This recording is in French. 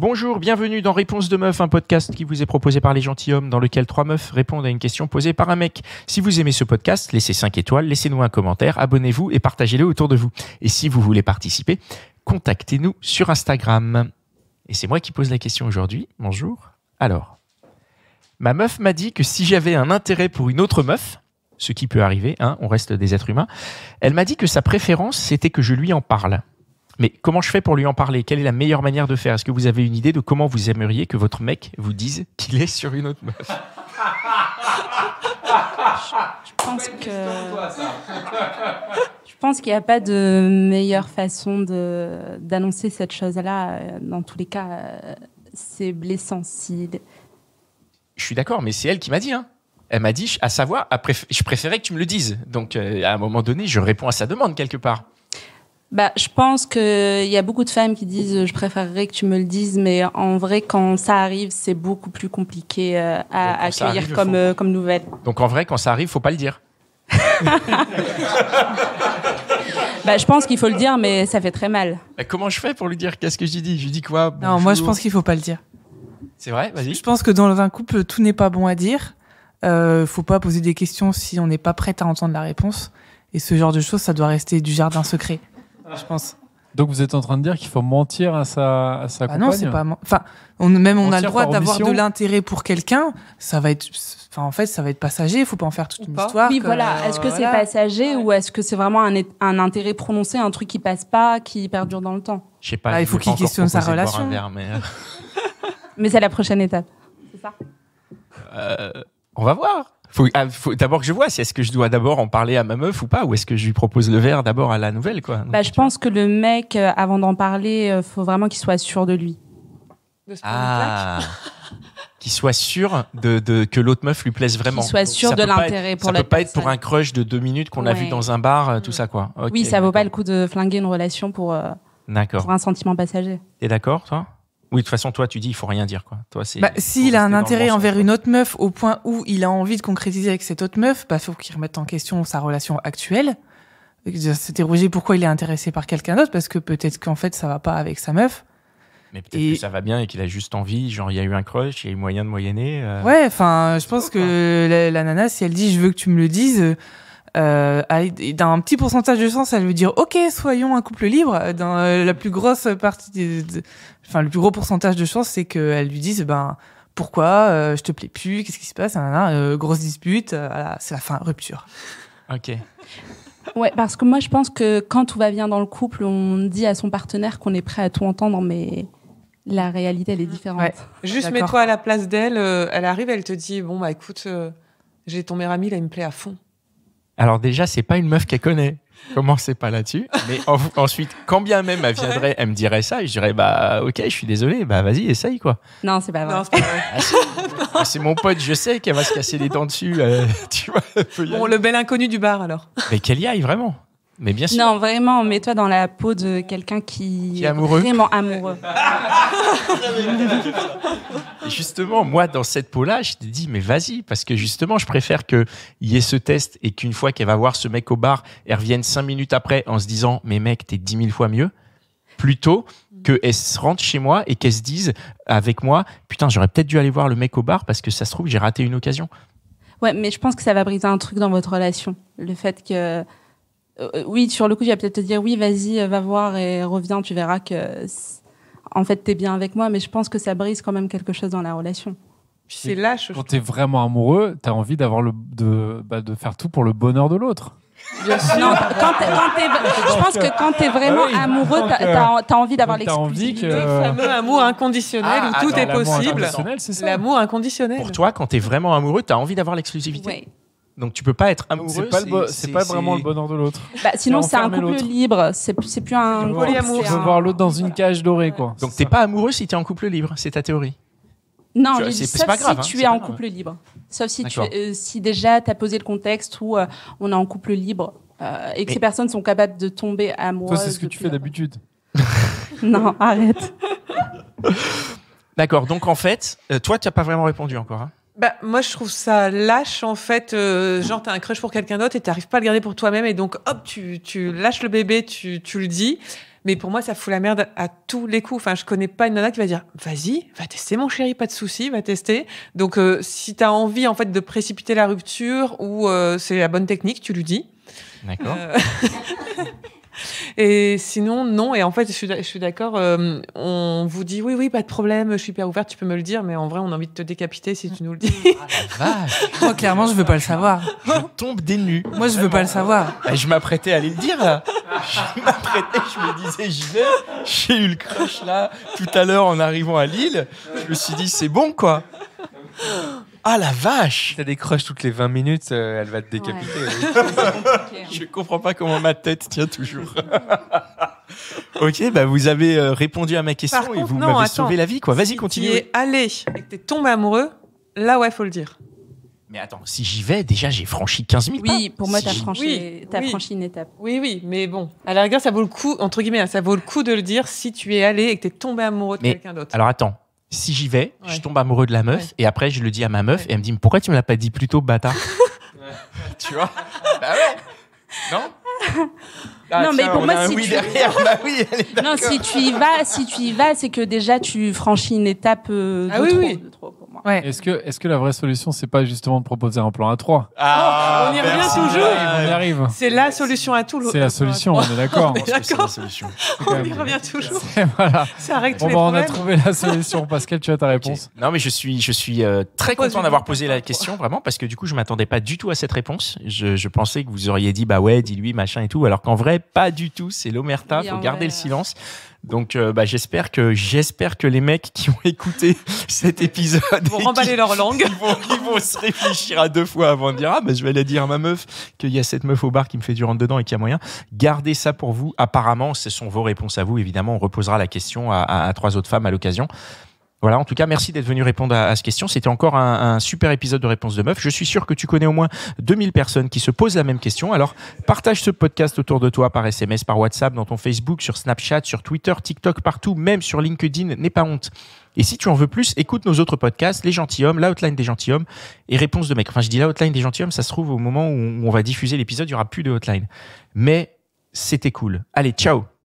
Bonjour, bienvenue dans Réponse de Meuf, un podcast qui vous est proposé par les gentilshommes dans lequel 3 meufs répondent à une question posée par un mec. Si vous aimez ce podcast, laissez 5 étoiles, laissez-nous un commentaire, abonnez-vous et partagez-le autour de vous. Et si vous voulez participer, contactez-nous sur Instagram. Et c'est moi qui pose la question aujourd'hui. Bonjour. Alors, ma meuf m'a dit que si j'avais un intérêt pour une autre meuf, ce qui peut arriver, hein, on reste des êtres humains, elle m'a dit que sa préférence, c'était que je lui en parle. Mais comment je fais pour lui en parler ? Quelle est la meilleure manière de faire ? Est-ce que vous avez une idée de comment vous aimeriez que votre mec vous dise qu'il est sur une autre meuf ? Je pense qu'il n'y a pas de meilleure façon d'annoncer cette chose-là. Dans tous les cas, c'est blessant. Je suis d'accord, mais c'est elle qui m'a dit. Hein. Elle m'a dit, à savoir, je préférais que tu me le dises. Donc, à un moment donné, je réponds à sa demande quelque part. Je pense qu'il y a beaucoup de femmes qui disent « je préférerais que tu me le dises », mais en vrai, quand ça arrive, c'est beaucoup plus compliqué à accueillir comme nouvelle. Donc en vrai, quand ça arrive, il ne faut pas le dire. Je pense qu'il faut le dire, mais ça fait très mal. Comment je fais pour lui dire ? Qu'est-ce que je lui dis ? Je lui dis quoi ? Bonjour. Non, moi je pense qu'il ne faut pas le dire. C'est vrai ? Vas-y. Je pense que dans un couple, tout n'est pas bon à dire. Faut pas poser des questions si on n'est pas prête à entendre la réponse. Et ce genre de choses, ça doit rester du jardin secret. Je pense. Donc vous êtes en train de dire qu'il faut mentir à sa compagne ? Non, c'est pas. On a le droit d'avoir de l'intérêt pour quelqu'un. Ça va être passager. Il faut pas en faire toute une histoire. Oui, voilà. Est-ce que c'est passager ou est-ce que c'est vraiment un intérêt prononcé, un truc qui passe pas, qui perdure dans le temps ? Je sais pas. Il faut qu'il questionne sa relation. Mais c'est la prochaine étape. C'est ça. On va voir. Faut d'abord que je vois, est-ce que je dois d'abord en parler à ma meuf ou pas, ou est-ce que je lui propose le verre d'abord à la nouvelle, quoi. Donc, je pense que le mec, avant d'en parler, faut vraiment qu'il soit sûr de lui. Qu'il soit sûr que l'autre meuf lui plaise vraiment. Qu'il soit sûr de l'intérêt pour la personne. Ça peut pas être pour un crush de 2 minutes qu'on a vu dans un bar, tout ça, quoi. Okay, oui, ça vaut pas le coup de flinguer une relation pour un sentiment passager. T'es d'accord, toi ? Oui, de toute façon, toi, tu dis il faut rien dire, quoi. Toi, s'il a un intérêt envers une autre meuf au point où il a envie de concrétiser avec cette autre meuf, faut qu'il remette en question sa relation actuelle. S'interroger pourquoi il est intéressé par quelqu'un d'autre, parce que peut-être qu'en fait ça va pas avec sa meuf. Mais peut-être que ça va bien et qu'il a juste envie, genre il y a eu un crush, il y a eu moyen de moyenner. Ouais, je pense que la nana, si elle dit je veux que tu me le dises. Dans un petit pourcentage de chance, elle veut dire ok, soyons un couple libre. Dans la plus grosse partie, le plus gros pourcentage de chance, c'est qu'elle lui dise pourquoi je te plais plus, qu'est-ce qui se passe, grosse dispute, c'est la fin, rupture. Ok. Ouais, parce que moi je pense que quand tout va bien dans le couple, on dit à son partenaire qu'on est prêt à tout entendre, mais la réalité elle est différente. Ouais. Juste mets-toi à la place d'elle. Elle arrive, elle te dit bon écoute, j'ai ton meilleur ami là, il me plaît à fond. Alors déjà, c'est pas une meuf qu'elle connaît. Commencez pas là-dessus. Mais ensuite, quand bien même elle viendrait, elle me dirait ça, et je dirais ok, je suis désolé, vas-y, essaye, quoi. Non, c'est pas vrai. Non, c'est pas vrai. C'est mon pote, je sais qu'elle va se casser les dents dessus. Tu vois. Bon, le bel inconnu du bar alors. Mais qu'elle y aille vraiment. Mais bien sûr. Non, vraiment, mets-toi dans la peau de quelqu'un qui est amoureux. Vraiment amoureux. Et justement, moi, dans cette peau-là, je t'ai dit, mais vas-y, parce que justement, je préfère qu'il y ait ce test et qu'une fois qu'elle va voir ce mec au bar, elle revienne 5 minutes après en se disant, mais mec, t'es 10 000 fois mieux, plutôt qu'elle se rentre chez moi et qu'elle se dise avec moi, putain, j'aurais peut-être dû aller voir le mec au bar parce que ça se trouve, j'ai raté une occasion. Ouais, mais je pense que ça va briser un truc dans votre relation. Le fait que... oui, sur le coup, tu vas peut-être te dire, oui, vas-y, va voir et reviens, tu verras que, en fait, t'es bien avec moi, mais je pense que ça brise quand même quelque chose dans la relation. C'est lâche. Quand t'es vraiment amoureux, t'as envie d'avoir de faire tout pour le bonheur de l'autre. Bien sûr. Non, je pense que quand t'es vraiment amoureux, t'as envie d'avoir l'exclusivité. Le fameux amour inconditionnel où tout est possible. C'est ça. L'amour inconditionnel. Pour toi, quand t'es vraiment amoureux, t'as envie d'avoir l'exclusivité. Ouais. Donc tu peux pas être amoureux. C'est pas vraiment le bonheur de l'autre. Sinon c'est un couple libre. C'est plus un polyamour. Tu veux voir l'autre dans une cage dorée, quoi. Donc t'es pas amoureux si t'es en couple libre. C'est ta théorie. Non, sauf pas grave, si tu es en couple libre. Sauf si si déjà t'as posé le contexte où on est en couple libre et que ces personnes sont capables de tomber amoureuses. Toi, c'est ce que tu fais d'habitude. Non, arrête. D'accord. Donc en fait, toi, t'as pas vraiment répondu encore. Hein. Moi, je trouve ça lâche, en fait. Genre, t'as un crush pour quelqu'un d'autre et t'arrives pas à le garder pour toi-même. Et donc, hop, tu lâches le bébé, tu le dis. Mais pour moi, ça fout la merde à tous les coups. Enfin, je connais pas une nana qui va dire vas-y, va tester mon chéri, pas de souci, va tester. Donc, si t'as envie en fait de précipiter la rupture ou c'est la bonne technique, tu lui dis. D'accord. Et sinon, non. Et en fait, je suis d'accord. On vous dit oui, pas de problème, je suis hyper ouverte, tu peux me le dire. Mais en vrai, on a envie de te décapiter si tu nous le dis. Ah la vache. Moi, clairement, je veux pas le savoir. Je tombe des nues. Moi, je veux pas le savoir. Bah, je m'apprêtais à aller le dire là. Je me disais j'y vais. J'ai eu le crush là tout à l'heure en arrivant à Lille. Je me suis dit c'est bon quoi. Ah la vache. T'as des crushs toutes les 20 minutes, elle va te décapiter. Je comprends pas comment ma tête tient toujours. Ok, bah vous avez répondu à ma question Par et contre, vous non, m'avez attends. sauvé la vie quoi. Vas-y Si continue. tu es allé et que t'es tombé amoureux, là, ouais, faut le dire. Mais attends, si j'y vais, déjà j'ai franchi 15 000 pas. Oui, pour moi, Si t'as j'y- franchi, Oui. franchi une étape. Oui, mais bon. À la rigueur, ça vaut le coup, entre guillemets, hein, ça vaut le coup de le dire si tu es allé et que t'es tombé amoureux de Mais quelqu'un d'autre. Alors attends, si j'y vais, je Ouais. tombe amoureux de la meuf Ouais. et après je le dis à ma meuf et elle me dit mais pourquoi tu me l'as pas dit plus tôt bâtard. Tu vois. Bah ouais. Non. Non, mais pour on moi, a un si oui tu- derrière. Bah oui, elle est Non, si tu y vas, c'est que déjà tu franchis une étape de Ah oui, trop, oui. de trop pour moi. Ouais. Est-ce que la vraie solution, c'est pas justement de proposer un plan A3? Ah, on y revient merci. toujours. On y arrive. C'est la solution à tout. C'est la solution, on est d'accord. Je pense que c'est la D'accord. solution. On y revient toujours. Voilà. Ça règle tous Bon, les bah, on a problèmes. trouvé la solution. Pascal, tu as ta réponse. Non, mais je suis très Propose content une d'avoir étape posé à la trois. question, vraiment, parce que du coup, je m'attendais pas du tout à cette réponse. Je pensais que vous auriez dit, bah ouais, dis-lui, machin et tout, alors qu'en vrai, pas du tout. C'est l'omerta, Oui, faut en garder vrai, le silence. Donc, bah, j'espère que les mecs qui ont écouté cet épisode Ils vont et remballer leur langue. ils vont se réfléchir à 2 fois avant de dire ah bah je vais aller dire à ma meuf qu'il y a cette meuf au bar qui me fait du rentre dedans et qu'il y a moyen. Gardez ça pour vous. Apparemment, ce sont vos réponses à vous. Évidemment, on reposera la question à 3 autres femmes à l'occasion. Voilà, en tout cas, merci d'être venu répondre à cette question. C'était encore un super épisode de Réponse de Meuf. Je suis sûr que tu connais au moins 2000 personnes qui se posent la même question. Alors, partage ce podcast autour de toi par SMS, par WhatsApp, dans ton Facebook, sur Snapchat, sur Twitter, TikTok, partout, même sur LinkedIn. N'aie pas honte. Et si tu en veux plus, écoute nos autres podcasts, Les Gentilshommes, l'Outline des Gentilshommes et Réponse de Mec. Enfin, je dis l'Outline des Gentilshommes, ça se trouve au moment où on va diffuser l'épisode, il n'y aura plus de Outline. Mais c'était cool. Allez, ciao!